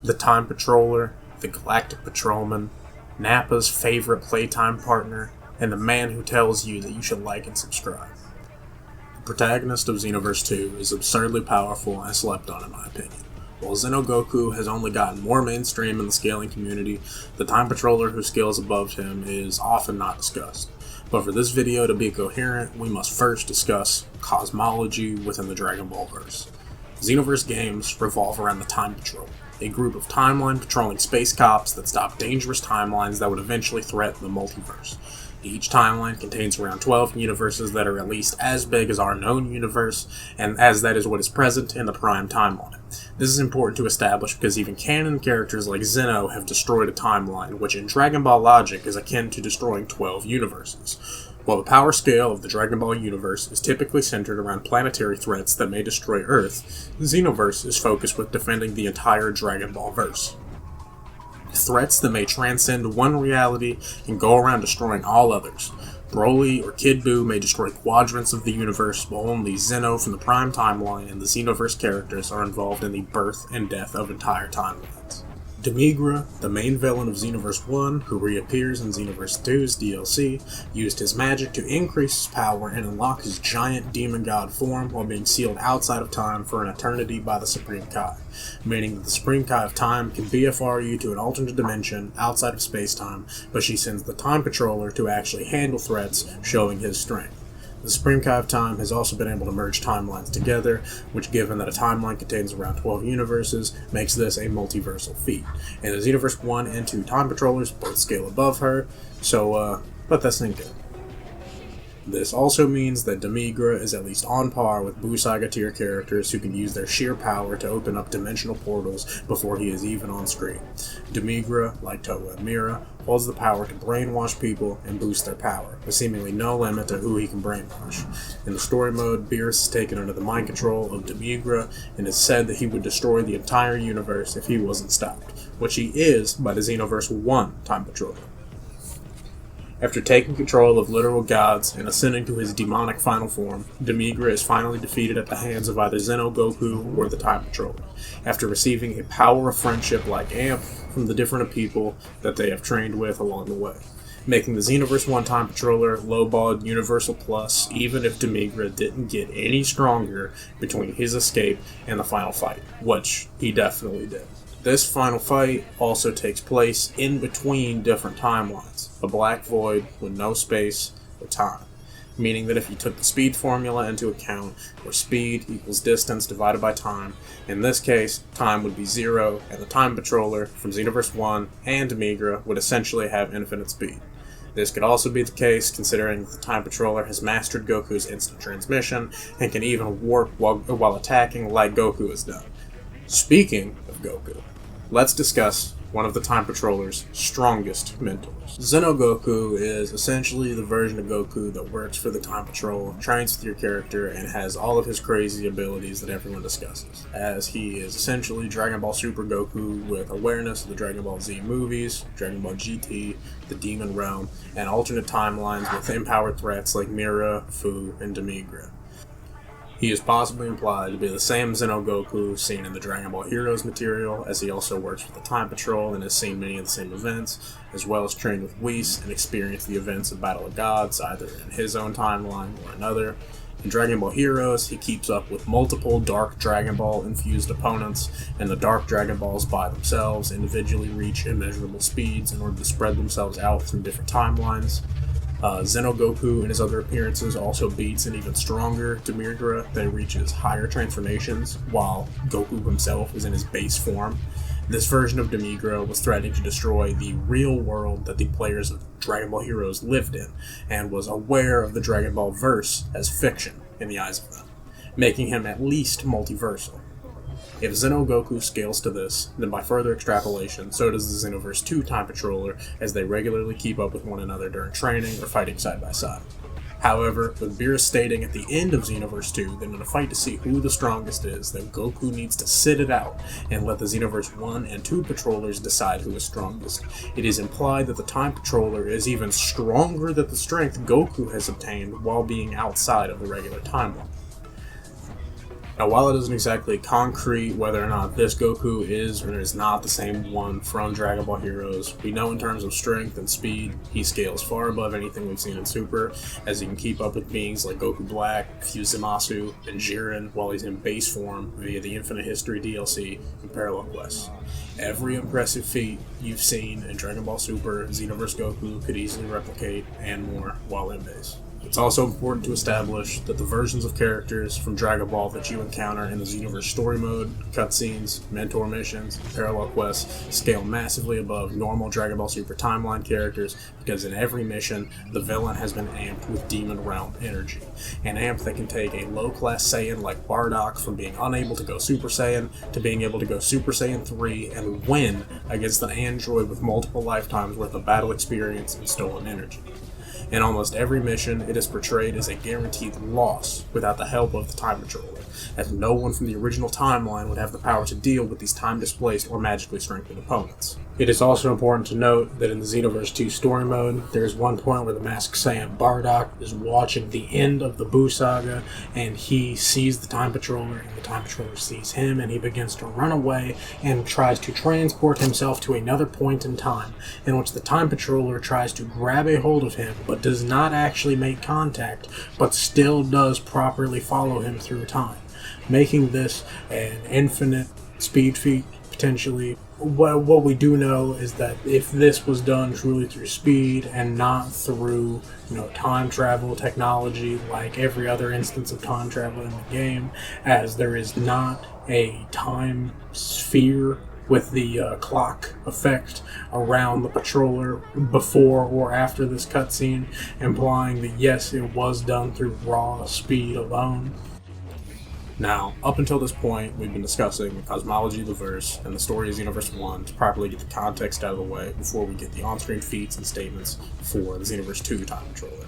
the Time Patroller, the Galactic Patrolman, Nappa's favorite playtime partner, and the man who tells you that you should like and subscribe. The protagonist of Xenoverse 2 is absurdly powerful and slept on in my opinion. While Xeno Goku has only gotten more mainstream in the scaling community, the Time Patroller who scales above him is often not discussed. But for this video to be coherent, we must first discuss cosmology within the Dragon Ball verse. Xenoverse games revolve around the Time Patrol, a group of timeline patrolling space cops that stop dangerous timelines that would eventually threaten the multiverse. Each timeline contains around 12 universes that are at least as big as our known universe, and as that is what is present in the Prime timeline. This is important to establish because even canon characters like Xeno have destroyed a timeline, which in Dragon Ball logic is akin to destroying 12 universes. While the power scale of the Dragon Ball universe is typically centered around planetary threats that may destroy Earth, the Xenoverse is focused with defending the entire Dragon Ball verse. Threats that may transcend one reality and go around destroying all others. Broly or Kid Buu may destroy quadrants of the universe, while only Xeno from the Prime timeline and the Xenoverse characters are involved in the birth and death of entire timelines. Demigra, the main villain of Xenoverse 1, who reappears in Xenoverse 2's DLC, used his magic to increase his power and unlock his giant demon god form while being sealed outside of time for an eternity by the Supreme Kai, meaning that the Supreme Kai of Time can BFR you to an alternate dimension outside of space-time, but she sends the Time Patroller to actually handle threats, showing his strength. The Supreme Kai of Time has also been able to merge timelines together, which, given that a timeline contains around 12 universes, makes this a multiversal feat. And the Xenoverse 1 and 2 Time Patrollers both scale above her, so, let that sink in. This also means that Demigra is at least on par with Buu Saga tier characters who can use their sheer power to open up dimensional portals before he is even on screen. Demigra, like Towa and Mira, holds the power to brainwash people and boost their power, with seemingly no limit to who he can brainwash. In the story mode, Beerus is taken under the mind control of Demigra and is said that he would destroy the entire universe if he wasn't stopped, which he is by the Xenoverse 1 Time Patroller. After taking control of literal gods and ascending to his demonic final form, Demigra is finally defeated at the hands of either Xeno Goku or the Time Patroller, after receiving a power of friendship like Amp from the different people that they have trained with along the way, making the Xenoverse 1 Time Patroller lowballed Universal Plus even if Demigra didn't get any stronger between his escape and the final fight, which he definitely did. This final fight also takes place in between different timelines, a black void with no space or time, meaning that if you took the speed formula into account, where speed equals distance divided by time, in this case, time would be 0, and the Time Patroller from Xenoverse 1 and Demigra would essentially have infinite speed. This could also be the case considering that the Time Patroller has mastered Goku's instant transmission and can even warp while attacking like Goku has done. Speaking of Goku, let's discuss one of the Time Patroller's strongest mentors. Xeno Goku is essentially the version of Goku that works for the Time Patrol, trains with your character, and has all of his crazy abilities that everyone discusses, as he is essentially Dragon Ball Super Goku with awareness of the Dragon Ball Z movies, Dragon Ball GT, the Demon Realm, and alternate timelines with empowered threats like Mira, Fu, and Demigra. He is possibly implied to be the same Xeno Goku seen in the Dragon Ball Heroes material, as he also works with the Time Patrol and has seen many of the same events, as well as trained with Whis and experienced the events of Battle of Gods, either in his own timeline or another. In Dragon Ball Heroes, he keeps up with multiple Dark Dragon Ball infused opponents, and the Dark Dragon Balls by themselves individually reach immeasurable speeds in order to spread themselves out through different timelines. Xeno Goku in his other appearances also beats an even stronger Demigra that reaches higher transformations, while Goku himself is in his base form. This version of Demigra was threatening to destroy the real world that the players of Dragon Ball Heroes lived in, and was aware of the Dragon Ball verse as fiction in the eyes of them, making him at least multiversal. If Xeno Goku scales to this, then by further extrapolation, so does the Xenoverse 2 Time Patroller, as they regularly keep up with one another during training or fighting side by side. However, with Beerus stating at the end of Xenoverse 2 that in a fight to see who the strongest is, that Goku needs to sit it out and let the Xenoverse 1 and 2 Patrollers decide who is strongest, it is implied that the Time Patroller is even stronger than the strength Goku has obtained while being outside of the regular timeline. Now, while it isn't exactly concrete whether or not this Goku is or is not the same one from Dragon Ball Heroes, we know in terms of strength and speed, he scales far above anything we've seen in Super, as he can keep up with beings like Goku Black, Fuse Zamasu, and Jiren while he's in base form via the Infinite History DLC and Parallel Quests. Every impressive feat you've seen in Dragon Ball Super, Xenoverse Goku could easily replicate and more while in base. It's also important to establish that the versions of characters from Dragon Ball that you encounter in the Xenoverse story mode, cutscenes, mentor missions, and parallel quests scale massively above normal Dragon Ball Super timeline characters because in every mission, the villain has been amped with Demon Realm energy. An amp that can take a low-class Saiyan like Bardock from being unable to go Super Saiyan to being able to go Super Saiyan 3 and win against an android with multiple lifetimes worth of battle experience and stolen energy. In almost every mission, it is portrayed as a guaranteed loss without the help of the Time Patroller, as no one from the original timeline would have the power to deal with these time-displaced or magically strengthened opponents. It is also important to note that in the Xenoverse 2 story mode, there is one point where the Masked Saiyan Bardock is watching the end of the Buu Saga, and he sees the Time Patroller, and the Time Patroller sees him, and he begins to run away and tries to transport himself to another point in time, in which the Time Patroller tries to grab a hold of him, but does not actually make contact, but still does properly follow him through time, making this an infinite speed feat, potentially. What we do know is that if this was done truly through speed and not through, time travel technology like every other instance of time travel in the game, as there is not a time sphere with the clock effect around the patroller before or after this cutscene, implying that yes, it was done through raw speed alone. Now, up until this point, we've been discussing Cosmology, the verse, and the story of Xenoverse 1 to properly get the context out of the way before we get the on-screen feats and statements for the Xenoverse 2 Time Patroller.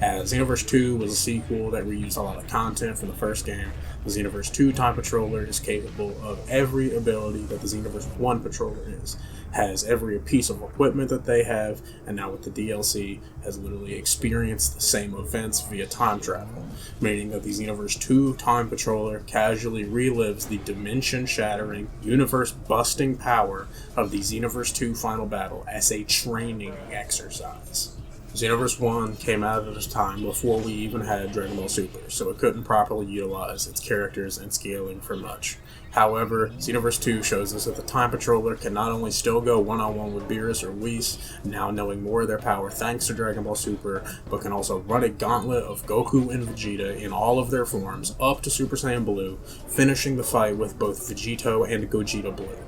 As Xenoverse 2 was a sequel that reused a lot of content from the first game, the Xenoverse 2 Time Patroller is capable of every ability that the Xenoverse 1 Patroller is, has every piece of equipment that they have, and now with the DLC, has literally experienced the same events via time travel, meaning that the Xenoverse 2 Time Patroller casually relives the dimension-shattering, universe-busting power of the Xenoverse 2 Final Battle as a training exercise. Xenoverse 1 came out at a time before we even had Dragon Ball Super, so it couldn't properly utilize its characters and scaling for much. However, Xenoverse 2 shows us that the Time Patroller can not only still go one-on-one with Beerus or Whis, now knowing more of their power thanks to Dragon Ball Super, but can also run a gauntlet of Goku and Vegeta in all of their forms up to Super Saiyan Blue, finishing the fight with both Vegito and Gogeta Blue.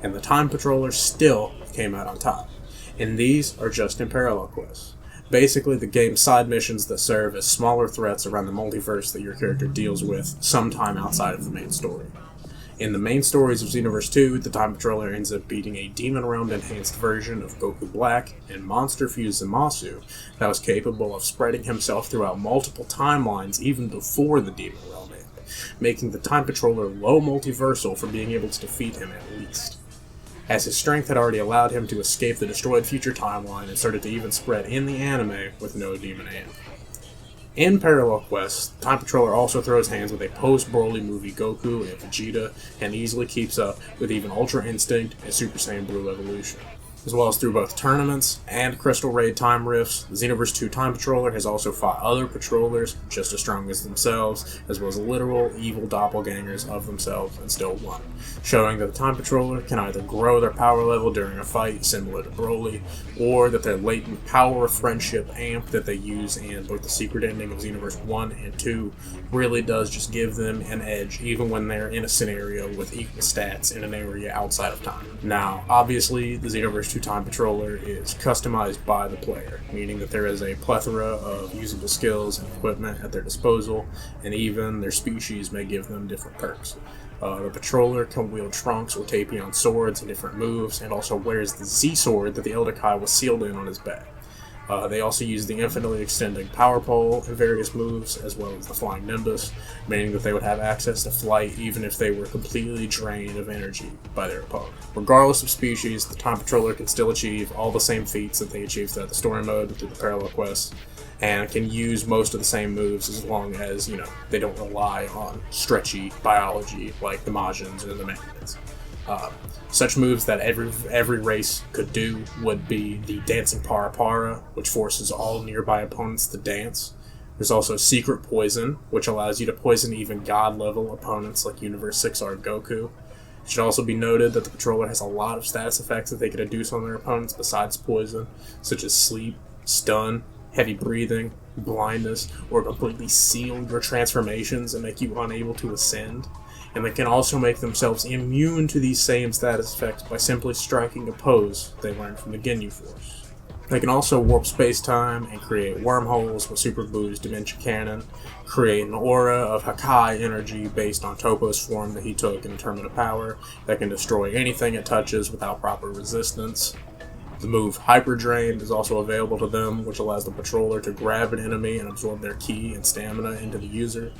And the Time Patroller still came out on top. And these are just in parallel quests. Basically, the game's side missions that serve as smaller threats around the multiverse that your character deals with sometime outside of the main story. In the main stories of Xenoverse 2, the Time Patroller ends up beating a Demon Realm enhanced version of Goku Black and Monster Fuse Zamasu that was capable of spreading himself throughout multiple timelines even before the Demon Realm amp, making the Time Patroller low multiversal for being able to defeat him at least, as his strength had already allowed him to escape the destroyed future timeline and started to even spread in the anime with no demon amp. In parallel quests, Time Patroller also throws hands with a post-Broly movie Goku and Vegeta, and easily keeps up with even Ultra Instinct and Super Saiyan Blue Evolution. As well as through both tournaments and Crystal Raid time rifts, the Xenoverse 2 Time Patroller has also fought other patrollers just as strong as themselves, as well as literal evil doppelgangers of themselves, and still won, showing that the Time Patroller can either grow their power level during a fight similar to Broly, or that their latent power of friendship amp that they use in both the secret ending of Xenoverse 1 and 2 really does just give them an edge even when they're in a scenario with equal stats in an area outside of time. Now, obviously, the Xenoverse 2 Time Patroller is customized by the player, meaning that there is a plethora of usable skills and equipment at their disposal, and even their species may give them different perks. The Patroller can wield Trunks or Tapion swords and different moves, and also wears the Z-Sword that the Elder Kai was sealed in on his back. They also use the infinitely extending Power Pole and various moves, as well as the Flying Nimbus, meaning that they would have access to flight even if they were completely drained of energy by their opponent. Regardless of species, the Time Patroller can still achieve all the same feats that they achieved throughout the story mode through the parallel quests, and can use most of the same moves as long as, they don't rely on stretchy biology like the Majins or the Mangas. Such moves that every race could do would be the Dancing Para, which forces all nearby opponents to dance. There's also Secret Poison, which allows you to poison even God-level opponents like Universe 6R Goku. It should also be noted that the Patroller has a lot of status effects that they can induce on their opponents besides poison, such as sleep, stun, heavy breathing, blindness, or completely seal your transformations and make you unable to ascend. And they can also make themselves immune to these same status effects by simply striking a pose they learned from the Ginyu Force. They can also warp space-time and create wormholes with Super Buu's Dimension Cannon, create an aura of Hakai energy based on Toppo's form that he took in Tournament of Power that can destroy anything it touches without proper resistance. The move Hyper Drain is also available to them, which allows the Patroller to grab an enemy and absorb their ki and stamina into the user.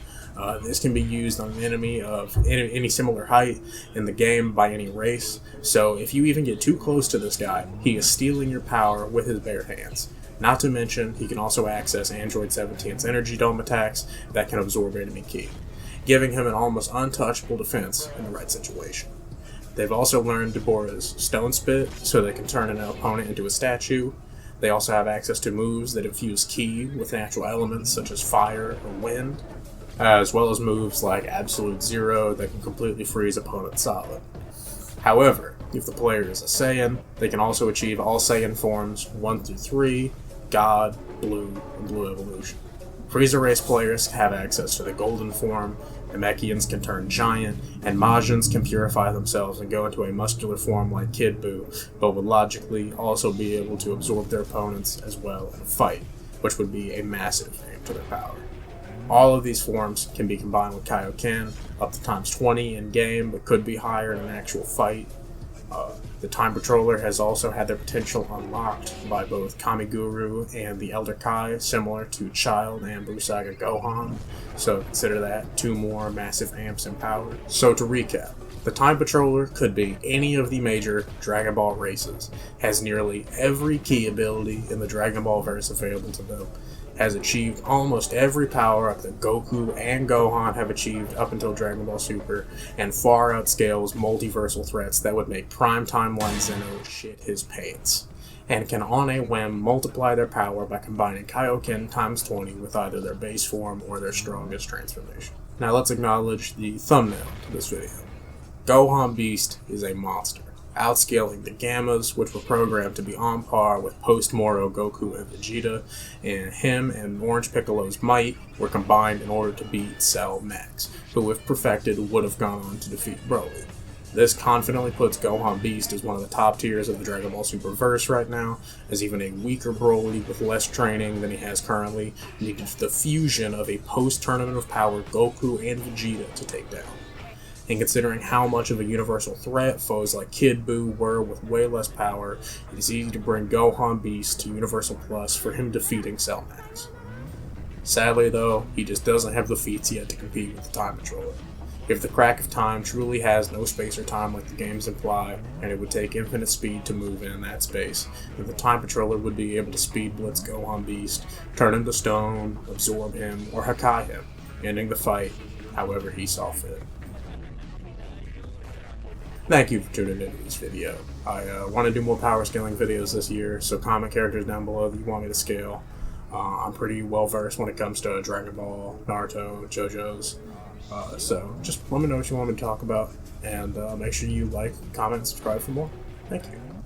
This can be used on an enemy of any similar height in the game by any race, so if you even get too close to this guy, he is stealing your power with his bare hands. Not to mention, he can also access Android 17's Energy Dome attacks that can absorb enemy ki, giving him an almost untouchable defense in the right situation. They've also learned Deborah's Stone Spit, so they can turn an opponent into a statue. They also have access to moves that infuse ki with natural elements such as fire or wind, as well as moves like Absolute Zero that can completely freeze opponents solid. However, if the player is a Saiyan, they can also achieve all Saiyan forms 1 through 3, God, Blue, and Blue Evolution. Frieza race players have access to the Golden form, Namekians can turn giant, and Majins can purify themselves and go into a muscular form like Kid Buu, but would logically also be able to absorb their opponents as well in a fight, which would be a massive aim to their power. All of these forms can be combined with Kaioken, up to times 20 in-game, but could be higher in an actual fight. The Time Patroller has also had their potential unlocked by both Kamiguru and the Elder Kai, similar to Child and Blue Saga Gohan, so consider that 2 more massive amps in power. So to recap, the Time Patroller could be any of the major Dragon Ball races, has nearly every key ability in the Dragon Ball verse available to them, has achieved almost every power-up that Goku and Gohan have achieved up until Dragon Ball Super, and far outscales multiversal threats that would make Prime Timeline Xeno shit his pants, and can on a whim multiply their power by combining Kaioken times 20 with either their base form or their strongest transformation. Now let's acknowledge the thumbnail to this video. Gohan Beast is a monster, outscaling the Gammas, which were programmed to be on par with post-Moro Goku and Vegeta, and him and Orange Piccolo's might were combined in order to beat Cell Max, who if perfected would have gone on to defeat Broly. This confidently puts Gohan Beast as one of the top tiers of the Dragon Ball Superverse right now, as even a weaker Broly with less training than he has currently needed the fusion of a post-Tournament of Power Goku and Vegeta to take down. And considering how much of a universal threat foes like Kid Buu were with way less power, it is easy to bring Gohan Beast to Universal Plus for him defeating Cell Max. Sadly though, he just doesn't have the feats yet to compete with the Time Patroller. If the Crack of Time truly has no space or time like the games imply, and it would take infinite speed to move in that space, then the Time Patroller would be able to speed blitz Gohan Beast, turn him to stone, absorb him, or Hakai him, ending the fight however he saw fit. Thank you for tuning into this video. I want to do more power scaling videos this year, so comment characters down below that you want me to scale. I'm pretty well versed when it comes to Dragon Ball, Naruto, JoJo's, so just let me know what you want me to talk about, and make sure you like, comment, and subscribe for more. Thank you.